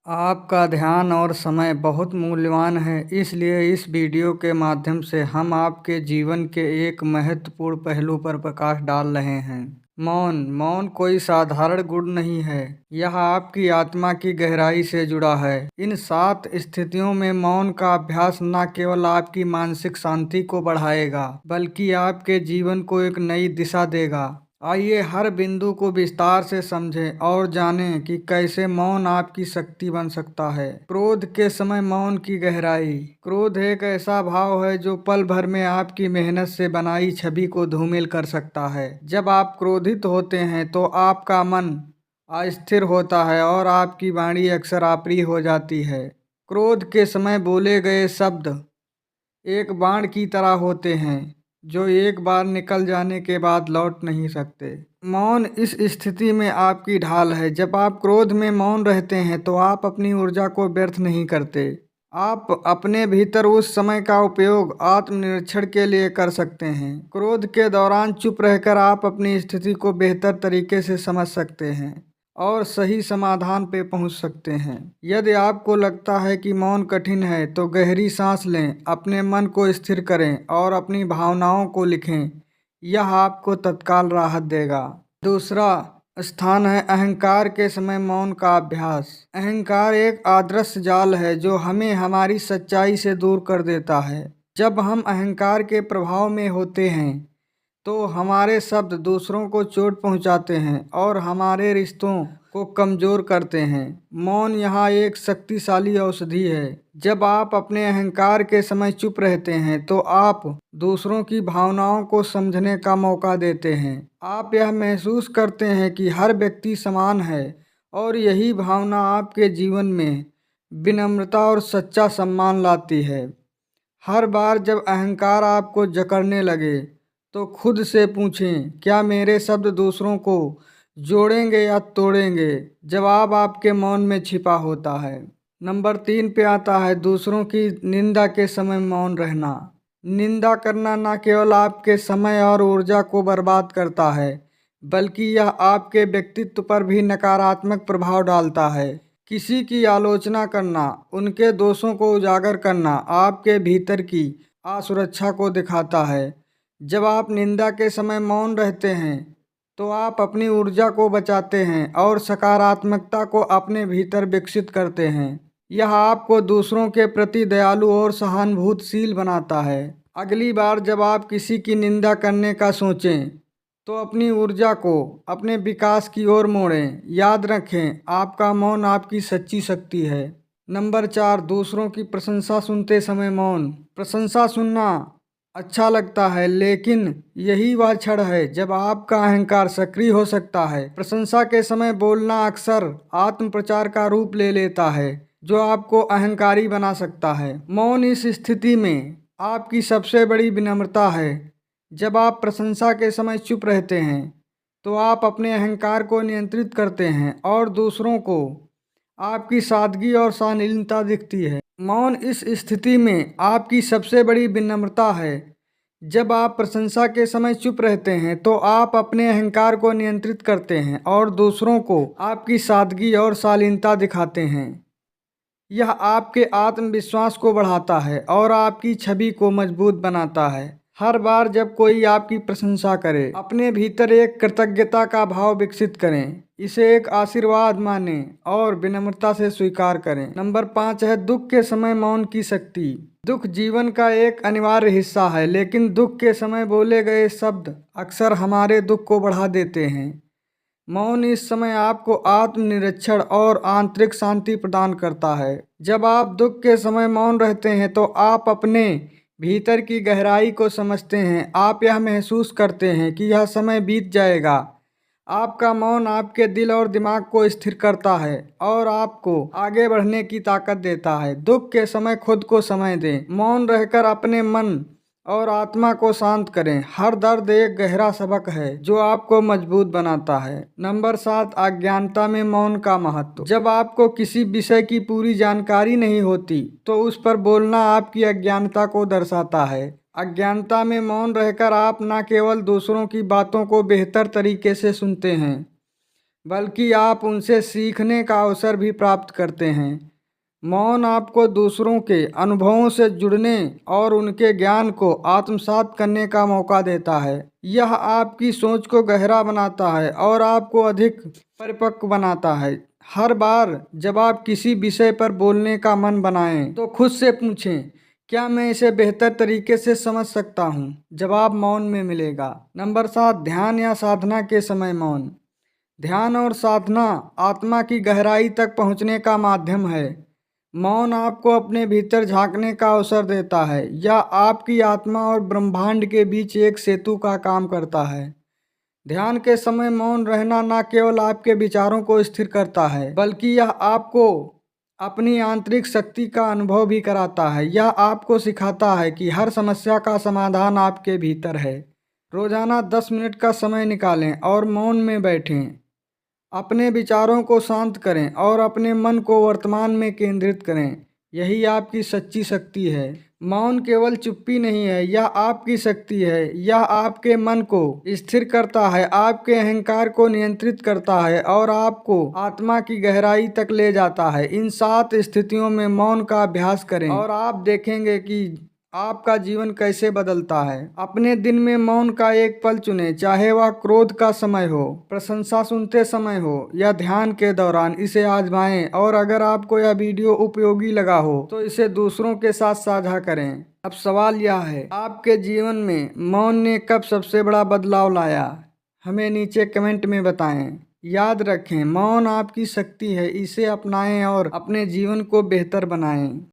आपका ध्यान और समय बहुत मूल्यवान है, इसलिए इस वीडियो के माध्यम से हम आपके जीवन के एक महत्वपूर्ण पहलू पर प्रकाश डाल रहे हैं। मौन मौन कोई साधारण गुण नहीं है, यह आपकी आत्मा की गहराई से जुड़ा है। इन 7 स्थितियों में मौन का अभ्यास न केवल आपकी मानसिक शांति को बढ़ाएगा, बल्कि आपके जीवन को एक नई दिशा देगा। आइए हर बिंदु को विस्तार से समझें और जानें कि कैसे मौन आपकी शक्ति बन सकता है। क्रोध के समय मौन की गहराई। क्रोध एक ऐसा भाव है जो पल भर में आपकी मेहनत से बनाई छवि को धूमिल कर सकता है। जब आप क्रोधित होते हैं तो आपका मन अस्थिर होता है और आपकी वाणी अक्सर अप्रिय हो जाती है। क्रोध के समय बोले गए शब्द एक बाण की तरह होते हैं जो एक बार निकल जाने के बाद लौट नहीं सकते। मौन इस स्थिति में आपकी ढाल है। जब आप क्रोध में मौन रहते हैं तो आप अपनी ऊर्जा को व्यर्थ नहीं करते। आप अपने भीतर उस समय का उपयोग आत्मनिरीक्षण के लिए कर सकते हैं। क्रोध के दौरान चुप रहकर आप अपनी स्थिति को बेहतर तरीके से समझ सकते हैं और सही समाधान पे पहुंच सकते हैं। यदि आपको लगता है कि मौन कठिन है तो गहरी सांस लें, अपने मन को स्थिर करें और अपनी भावनाओं को लिखें। यह आपको तत्काल राहत देगा। दूसरा स्थान है अहंकार के समय मौन का अभ्यास। अहंकार एक अदृश्य जाल है जो हमें हमारी सच्चाई से दूर कर देता है। जब हम अहंकार के प्रभाव में होते हैं तो हमारे शब्द दूसरों को चोट पहुंचाते हैं और हमारे रिश्तों को कमज़ोर करते हैं। मौन यहाँ एक शक्तिशाली औषधि है। जब आप अपने अहंकार के समय चुप रहते हैं तो आप दूसरों की भावनाओं को समझने का मौका देते हैं। आप यह महसूस करते हैं कि हर व्यक्ति समान है और यही भावना आपके जीवन में विनम्रता और सच्चा सम्मान लाती है। हर बार जब अहंकार आपको जकड़ने लगे तो खुद से पूछें, क्या मेरे शब्द दूसरों को जोड़ेंगे या तोड़ेंगे? जवाब आपके मौन में छिपा होता है। नंबर 3 पे आता है दूसरों की निंदा के समय मौन रहना। निंदा करना न केवल आपके समय और ऊर्जा को बर्बाद करता है, बल्कि यह आपके व्यक्तित्व पर भी नकारात्मक प्रभाव डालता है। किसी की आलोचना करना, उनके दोषों को उजागर करना आपके भीतर की असुरक्षा को दिखाता है। जब आप निंदा के समय मौन रहते हैं तो आप अपनी ऊर्जा को बचाते हैं और सकारात्मकता को अपने भीतर विकसित करते हैं। यह आपको दूसरों के प्रति दयालु और सहानुभूतिशील बनाता है। अगली बार जब आप किसी की निंदा करने का सोचें तो अपनी ऊर्जा को अपने विकास की ओर मोड़ें। याद रखें, आपका मौन आपकी सच्ची शक्ति है। नंबर 4 दूसरों की प्रशंसा सुनते समय मौन। प्रशंसा सुनना अच्छा लगता है, लेकिन यही वह क्षण है जब आपका अहंकार सक्रिय हो सकता है। प्रशंसा के समय बोलना अक्सर आत्म प्रचार का रूप ले लेता है जो आपको अहंकारी बना सकता है। मौन इस स्थिति में आपकी सबसे बड़ी विनम्रता है। जब आप प्रशंसा के समय चुप रहते हैं तो आप अपने अहंकार को नियंत्रित करते हैं और दूसरों को आपकी सादगी और शालीनता दिखती है। मौन इस स्थिति में आपकी सबसे बड़ी विनम्रता है। जब आप प्रशंसा के समय चुप रहते हैं तो आप अपने अहंकार को नियंत्रित करते हैं और दूसरों को आपकी सादगी और शालीनता दिखाते हैं। यह आपके आत्मविश्वास को बढ़ाता है और आपकी छवि को मजबूत बनाता है। हर बार जब कोई आपकी प्रशंसा करे, अपने भीतर एक कृतज्ञता का भाव विकसित करें। इसे एक आशीर्वाद मानें और विनम्रता से स्वीकार करें। नंबर 5 है दुख के समय मौन की शक्ति। दुख जीवन का एक अनिवार्य हिस्सा है, लेकिन दुख के समय बोले गए शब्द अक्सर हमारे दुख को बढ़ा देते हैं। मौन इस समय आपको आत्मनिरीक्षण और आंतरिक शांति प्रदान करता है। जब आप दुख के समय मौन रहते हैं तो आप अपने भीतर की गहराई को समझते हैं। आप यह महसूस करते हैं कि यह समय बीत जाएगा। आपका मौन आपके दिल और दिमाग को स्थिर करता है और आपको आगे बढ़ने की ताकत देता है। दुख के समय खुद को समय दें। मौन रहकर अपने मन और आत्मा को शांत करें। हर दर्द एक गहरा सबक है जो आपको मजबूत बनाता है। नंबर 7 अज्ञानता में मौन का महत्व। जब आपको किसी विषय की पूरी जानकारी नहीं होती तो उस पर बोलना आपकी अज्ञानता को दर्शाता है। अज्ञानता में मौन रहकर आप न केवल दूसरों की बातों को बेहतर तरीके से सुनते हैं, बल्कि आप उनसे सीखने का अवसर भी प्राप्त करते हैं। मौन आपको दूसरों के अनुभवों से जुड़ने और उनके ज्ञान को आत्मसात करने का मौका देता है। यह आपकी सोच को गहरा बनाता है और आपको अधिक परिपक्व बनाता है। हर बार जब आप किसी विषय पर बोलने का मन बनाएं, तो खुद से पूछें, क्या मैं इसे बेहतर तरीके से समझ सकता हूँ? जवाब मौन में मिलेगा। नंबर 7, ध्यान या साधना के समय मौन। ध्यान और साधना आत्मा की गहराई तक पहुँचने का माध्यम है। मौन आपको अपने भीतर झांकने का अवसर देता है। यह आपकी आत्मा और ब्रह्मांड के बीच एक सेतु का काम करता है। ध्यान के समय मौन रहना न केवल आपके विचारों को स्थिर करता है, बल्कि यह आपको अपनी आंतरिक शक्ति का अनुभव भी कराता है। यह आपको सिखाता है कि हर समस्या का समाधान आपके भीतर है। रोजाना 10 मिनट का समय निकालें और मौन में बैठें। अपने विचारों को शांत करें और अपने मन को वर्तमान में केंद्रित करें। यही आपकी सच्ची शक्ति है। मौन केवल चुप्पी नहीं है, यह आपकी शक्ति है। यह आपके मन को स्थिर करता है, आपके अहंकार को नियंत्रित करता है और आपको आत्मा की गहराई तक ले जाता है। इन 7 स्थितियों में मौन का अभ्यास करें और आप देखेंगे कि आपका जीवन कैसे बदलता है। अपने दिन में मौन का एक पल चुनें, चाहे वह क्रोध का समय हो, प्रशंसा सुनते समय हो या ध्यान के दौरान। इसे आजमाएं और अगर आपको यह वीडियो उपयोगी लगा हो तो इसे दूसरों के साथ साझा करें। अब सवाल यह है, आपके जीवन में मौन ने कब सबसे बड़ा बदलाव लाया? हमें नीचे कमेंट में बताएं। याद रखें, मौन आपकी शक्ति है, इसे अपनाएं और अपने जीवन को बेहतर बनाएं।